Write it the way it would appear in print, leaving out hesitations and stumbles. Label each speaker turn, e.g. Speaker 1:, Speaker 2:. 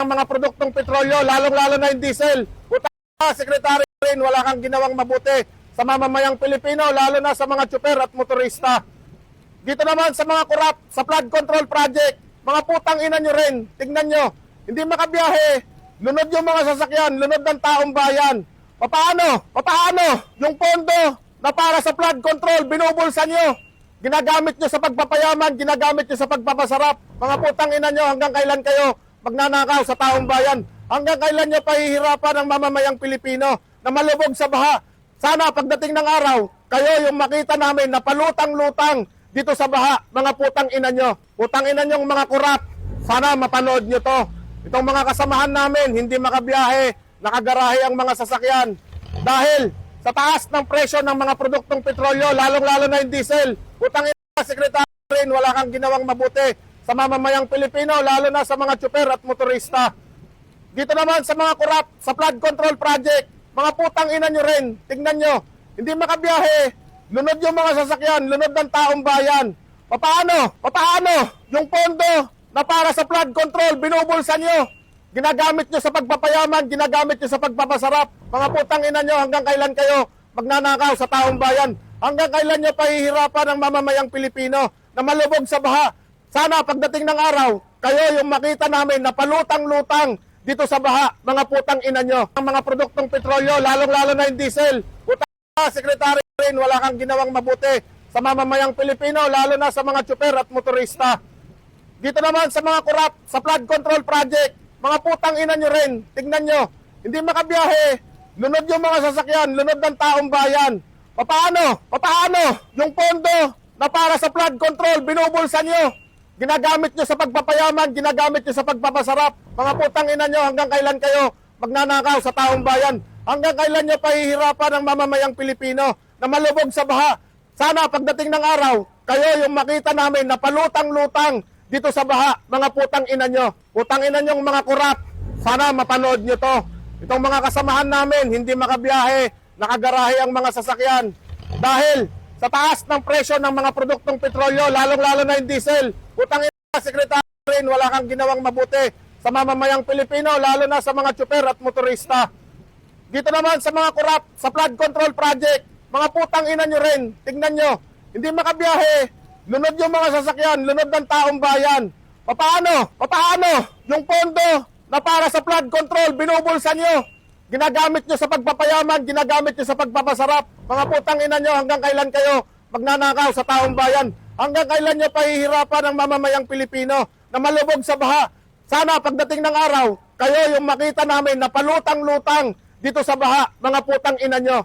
Speaker 1: ng mga produktong petrolyo, lalong-lalo na yung diesel. Puta, Secretary rin, wala kang ginawang mabuti sa mamamayang Pilipino, lalo na sa mga tsuper at motorista. Dito naman sa mga korap, sa flood control project, mga putang ina nyo rin, tingnan nyo, hindi makabiyahe, lunod yung mga sasakyan, lunod ng taong bayan. Papaano yung pondo na para sa flood control, binubulsa nyo? Ginagamit nyo sa pagpapayaman, ginagamit nyo sa pagpapasarap. Mga putang ina nyo, hanggang kailan kayo magnanakaw sa taong bayan? Hanggang kailan nyo pahihirapan ang mamamayang Pilipino na malubog sa baha? Sana pagdating ng araw, kayo yung makita namin na palutang-lutang dito sa baha, mga putang ina nyo. Putang ina nyong mga kurap, sana mapanood nyo to. Itong mga kasamahan namin, hindi makabiyahe, nakagarahe ang mga sasakyan. Dahil sa taas ng presyo ng mga produktong petrolyo, lalong-lalo na yung diesel. Putang ina, Secretary rin, wala kang ginawang mabuti sa mamamayang Pilipino, lalo na sa mga tsuper at motorista. Dito naman sa mga korap, sa flood control project, mga putang ina nyo rin, tingnan nyo, hindi makabiyahe, lunod yung mga sasakyan, lunod ng taong bayan. Papaano yung pondo na para sa flood control, binubulsa nyo? Ginagamit nyo sa pagpapayaman, ginagamit nyo sa pagpapasarap. Mga putang ina nyo, hanggang kailan kayo magnanakaw sa taong bayan? Hanggang kailan nyo pahihirapan ang mamamayang Pilipino na malubog sa baha? Sana pagdating ng araw, kayo yung makita namin na palutang-lutang dito sa baha, mga putang ina nyo. Ang mga produktong petrolyo, lalong-lalo na yung diesel. Putang ina, Secretary rin, wala kang ginawang mabuti sa mamamayang Pilipino, lalo na sa mga tsuper at motorista. Dito naman sa mga korap, sa flood control project, mga putang ina nyo rin, tingnan nyo, hindi makabiyahe, lunod yung mga sasakyan, lunod ng taong bayan. Papaano yung pondo na para sa flood control, binubulsa nyo? Ginagamit nyo sa pagpapayaman, ginagamit nyo sa pagpapasarap. Mga putang ina nyo, hanggang kailan kayo magnanakaw sa taong bayan? Hanggang kailan nyo pahihirapan ang mamamayang Pilipino na malubog sa baha? Sana pagdating ng araw, kayo yung makita namin na palutang-lutang dito sa baha, mga putang ina nyo. Putang ina nyong mga kurap, sana mapanood nyo to. Itong mga kasamahan namin, hindi makabiyahe, nakagarahe ang mga sasakyan. Dahil sa taas ng presyo ng mga produktong petrolyo, lalong-lalo na yung diesel. Putang ina, Secretary rin, wala kang ginawang mabuti sa mamamayang Pilipino, lalo na sa mga tsuper at motorista. Dito naman sa mga kurap, sa flood control project, mga putang ina nyo rin, tingnan nyo, hindi makabiyahe, lunod yung mga sasakyan, lunod ng taong bayan. Papaano yung pondo na para sa flood control, binubulsa nyo? Ginagamit nyo sa pagpapayaman, ginagamit nyo sa pagpapasarap. Mga putang ina nyo, hanggang kailan kayo magnanakaw sa taong bayan? Hanggang kailan nyo pahihirapan ang mamamayang Pilipino na malubog sa baha? Sana pagdating ng araw, kayo yung makita namin na palutang-lutang dito sa baha, mga putang ina nyo.